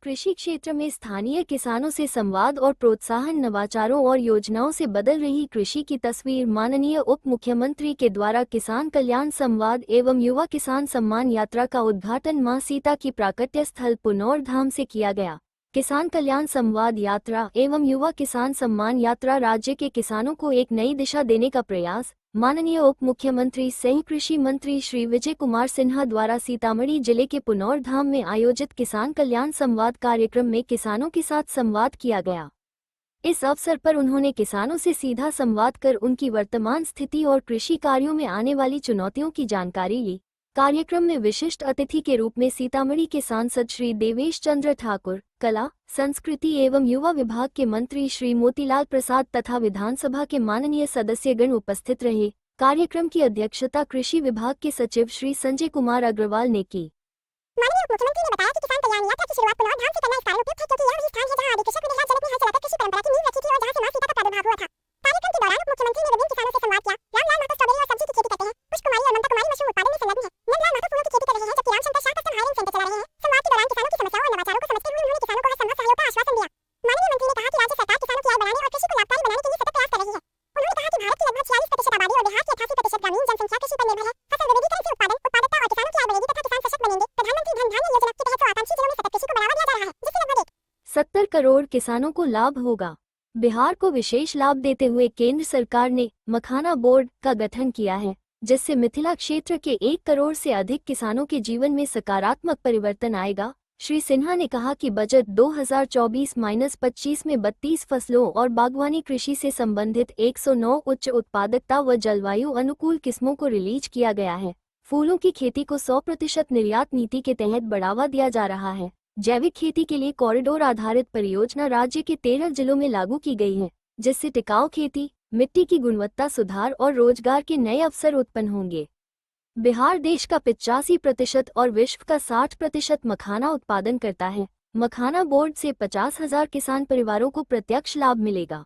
कृषि क्षेत्र में स्थानीय किसानों से संवाद और प्रोत्साहन, नवाचारों और योजनाओं से बदल रही कृषि की तस्वीर। माननीय उप मुख्यमंत्री के द्वारा किसान कल्याण संवाद एवं युवा किसान सम्मान यात्रा का उद्घाटन मां सीता की प्राकट्य स्थल पुनौर धाम से किया गया। किसान कल्याण संवाद यात्रा एवं युवा किसान सम्मान यात्रा राज्य के किसानों को एक नई दिशा देने का प्रयास। माननीय उप मुख्यमंत्री सह कृषि मंत्री श्री विजय कुमार सिन्हा द्वारा सीतामढ़ी जिले के पुनौर धाम में आयोजित किसान कल्याण संवाद कार्यक्रम में किसानों के साथ संवाद किया गया। इस अवसर पर उन्होंने किसानों से सीधा संवाद कर उनकी वर्तमान स्थिति और कृषि कार्यों में आने वाली चुनौतियों की जानकारी ली। कार्यक्रम में विशिष्ट अतिथि के रूप में सीतामढ़ी के सांसद श्री देवेश चंद्र ठाकुर, कला, संस्कृति एवं युवा विभाग के मंत्री श्री मोतीलाल प्रसाद तथा विधानसभा के माननीय सदस्यगण उपस्थित रहे। कार्यक्रम की अध्यक्षता कृषि विभाग के सचिव श्री संजय कुमार अग्रवाल ने की। माननीय मुख्यमंत्री ने बताया कि किसान कल्याण यात्रा की शुरुआत पुनौर धाम से करना इस कारण उपयुक्त है क्योंकि यह वही स्थान है जहां आदि कृषक ने जनक में हल चलाकर कृषि परंपरा की नींव रखी थी और जहां से मां सीता का प्रादुर्भाव हुआ था। कार्यक्रम के दौरान उप मुख्यमंत्री ने विभिन्न किसानों से संवाद किया। रामलाल महतो स्ट्रॉबेरी और सब्जी की खेती करते हैं। पुष्प कुमारी और ममता कुमारी मशरूम उत्पादन में संलग्न है। नंदलाल महतो फूलों की खेती कर रहे हैं, जबकि Ramshankar Shah custom hiring centre चला रहे हैं। संवाद के दौरान किसानों की समस्याओं और नवाचारों को समझते हुए उन्होंने किसानों को हर संभव सहयोग का आश्वासन दिया। माननीय मंत्री ने कहा कि राज्य सरकार किसानों की आय बढ़ाने और कृषि को लाभकारी बनाने के लिए सतत प्रयास कर रही है। उन्होंने कहा कि भारत की लगभग 46% आबादी और बिहार की 88% ग्रामीण जनसंख्या कृषि पर निर्भर है। फसल विविधीकरण से उत्पादन, उत्पादकता और किसानों की आय बढ़ेगी तथा किसान सशक्त बनेंगे। प्रधानमंत्री धन धान्य योजना के तहत 100 आकांक्षी जिलों में सतत कृषि को बढ़ावा दिया जा रहा है, जिससे लगभग 70 करोड़ किसानों को लाभ होगा। बिहार को विशेष लाभ देते हुए केंद्र सरकार ने मखाना बोर्ड का गठन किया है, जिससे मिथिला क्षेत्र के 1 करोड़ से अधिक किसानों के जीवन में सकारात्मक परिवर्तन आएगा। श्री सिन्हा ने कहा कि बजट 2024-25 में 32 फसलों और बागवानी कृषि से संबंधित 109 उच्च उत्पादकता व जलवायु अनुकूल किस्मों को रिलीज किया गया है। फूलों की खेती को 100% निर्यात नीति के तहत बढ़ावा दिया जा रहा है। जैविक खेती के लिए कॉरिडोर आधारित परियोजना राज्य के 13 जिलों में लागू की गई है, जिससे टिकाऊ खेती, मिट्टी की गुणवत्ता सुधार और रोजगार के नए अवसर उत्पन्न होंगे। बिहार देश का 85% और विश्व का 60% मखाना उत्पादन करता है। मखाना बोर्ड से 50,000 किसान परिवारों को प्रत्यक्ष लाभ मिलेगा।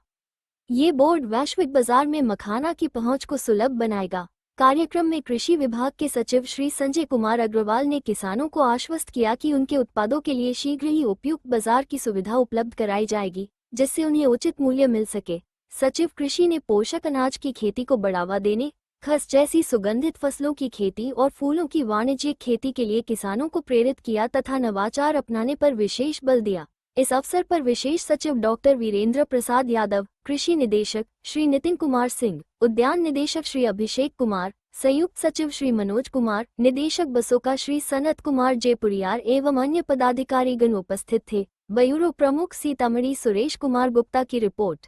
ये बोर्ड वैश्विक बाजार में मखाना की पहुंच को सुलभ बनाएगा। कार्यक्रम में कृषि विभाग के सचिव श्री संजय कुमार अग्रवाल ने किसानों को आश्वस्त किया कि उनके उत्पादों के लिए शीघ्र ही उपयुक्त बाजार की सुविधा उपलब्ध कराई जाएगी, जिससे उन्हें उचित मूल्य मिल सके। सचिव कृषि ने पोषक अनाज की खेती को बढ़ावा देने, खस जैसी सुगंधित फसलों की खेती और फूलों की वाणिज्यिक खेती के लिए किसानों को प्रेरित किया तथा नवाचार अपनाने पर विशेष बल दिया। इस अवसर पर विशेष सचिव डॉक्टर वीरेंद्र प्रसाद यादव, कृषि निदेशक श्री नितिन कुमार सिंह, उद्यान निदेशक श्री अभिषेक कुमार, संयुक्त सचिव श्री मनोज कुमार, निदेशक बसोका श्री सनत कुमार जयपुरियार एवं अन्य पदाधिकारीगण उपस्थित थे। ब्यूरो प्रमुख सीतामढ़ी सुरेश कुमार गुप्ता की रिपोर्ट।